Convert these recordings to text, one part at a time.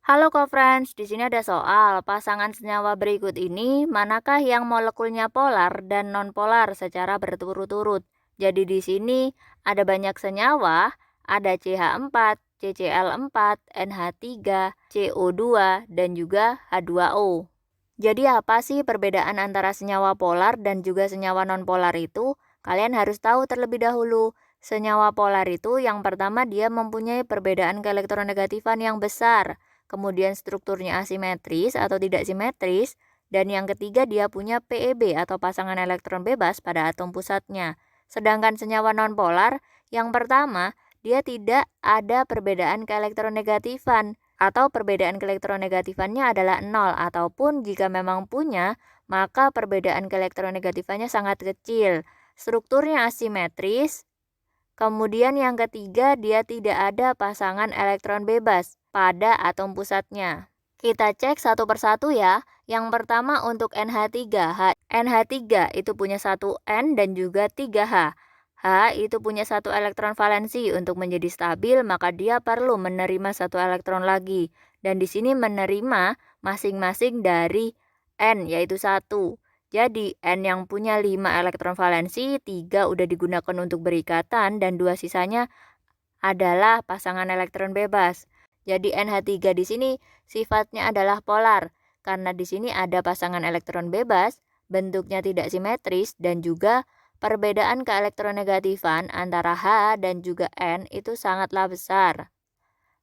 Halo co-friends, di sini ada soal. Pasangan senyawa berikut ini, manakah yang molekulnya polar dan nonpolar secara berturut-turut? Jadi di sini ada banyak senyawa, ada CH4, CCl4, NH3, CO2, dan juga H2O. Jadi apa sih perbedaan antara senyawa polar dan juga senyawa nonpolar itu? Kalian harus tahu terlebih dahulu. Senyawa polar itu yang pertama dia mempunyai perbedaan keelektronegatifan yang besar, kemudian strukturnya asimetris atau tidak simetris, dan yang ketiga dia punya PeB atau pasangan elektron bebas pada atom pusatnya. Sedangkan senyawa nonpolar yang pertama dia tidak ada perbedaan keelektronegatifan atau perbedaan keelektronegatifannya adalah nol, ataupun jika memang punya, maka perbedaan keelektronegatifannya sangat kecil. Strukturnya asimetris. Kemudian yang ketiga, dia tidak ada pasangan elektron bebas pada atom pusatnya. Kita cek satu persatu ya. Yang pertama untuk NH3. NH3 itu punya satu N dan juga 3H. H itu punya satu elektron valensi. Untuk menjadi stabil, maka dia perlu menerima satu elektron lagi. Dan di sini menerima masing-masing dari N, yaitu 1. Jadi, N yang punya 5 elektron valensi, 3 udah digunakan untuk berikatan, dan 2 sisanya adalah pasangan elektron bebas. Jadi, NH3 di sini sifatnya adalah polar, karena di sini ada pasangan elektron bebas, bentuknya tidak simetris, dan juga perbedaan keelektronegatifan antara H dan juga N itu sangatlah besar.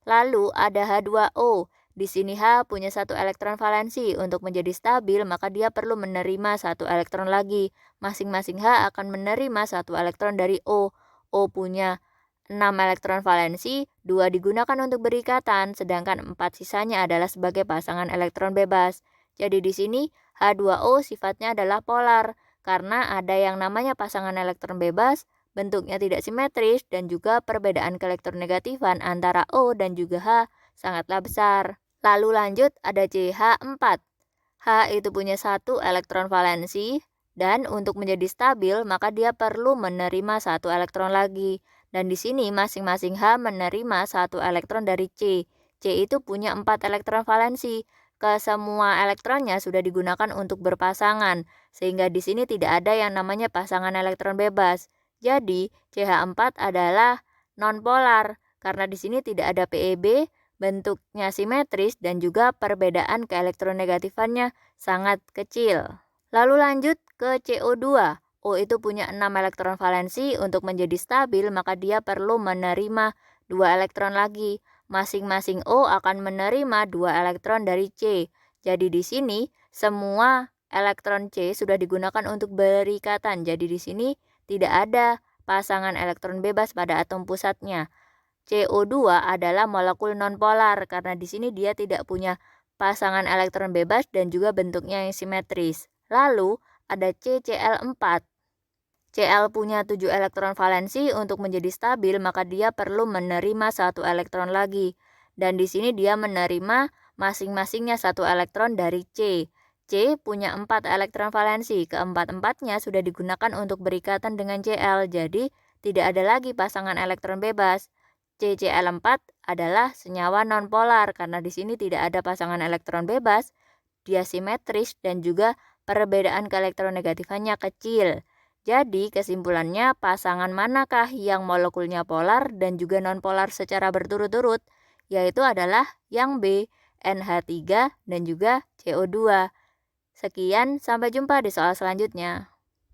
Lalu ada H2O. Di sini H punya satu elektron valensi. Untuk menjadi stabil, maka dia perlu menerima satu elektron lagi. Masing-masing H akan menerima satu elektron dari O. O punya 6 elektron valensi, 2 digunakan untuk berikatan, sedangkan 4 sisanya adalah sebagai pasangan elektron bebas. Jadi di sini H2O sifatnya adalah polar, karena ada yang namanya pasangan elektron bebas, bentuknya tidak simetris, dan juga perbedaan keelektronegatifan antara O dan juga H sangatlah besar. Lalu lanjut ada CH4. H itu punya satu elektron valensi, dan untuk menjadi stabil maka dia perlu menerima satu elektron lagi. Dan di sini masing-masing H menerima satu elektron dari C. C itu punya 4 elektron valensi. Semua elektronnya sudah digunakan untuk berpasangan, sehingga di sini tidak ada yang namanya pasangan elektron bebas. Jadi, CH4 adalah nonpolar karena di sini tidak ada PeB, bentuknya simetris, dan juga perbedaan keelektronegatifannya sangat kecil. Lalu lanjut ke CO2. O itu punya 6 elektron valensi. Untuk menjadi stabil maka dia perlu menerima 2 elektron lagi. Masing-masing O akan menerima 2 elektron dari C. Jadi di sini semua elektron C sudah digunakan untuk berikatan. Jadi di sini tidak ada pasangan elektron bebas pada atom pusatnya. CO2 adalah molekul nonpolar karena di sini dia tidak punya pasangan elektron bebas dan juga bentuknya yang simetris. Lalu ada CCl4. Cl punya 7 elektron valensi. Untuk menjadi stabil maka dia perlu menerima satu elektron lagi. Dan di sini dia menerima masing-masingnya satu elektron dari C. C punya 4 elektron valensi. Keempat-empatnya sudah digunakan untuk berikatan dengan Cl. Jadi tidak ada lagi pasangan elektron bebas. CCl4 adalah senyawa nonpolar karena di sini tidak ada pasangan elektron bebas, dia simetris, dan juga perbedaan keelektronegatifannya kecil. Jadi kesimpulannya, pasangan manakah yang molekulnya polar dan juga nonpolar secara berturut-turut? Yaitu adalah yang B, NH3 dan juga CO2. Sekian, sampai jumpa di soal selanjutnya.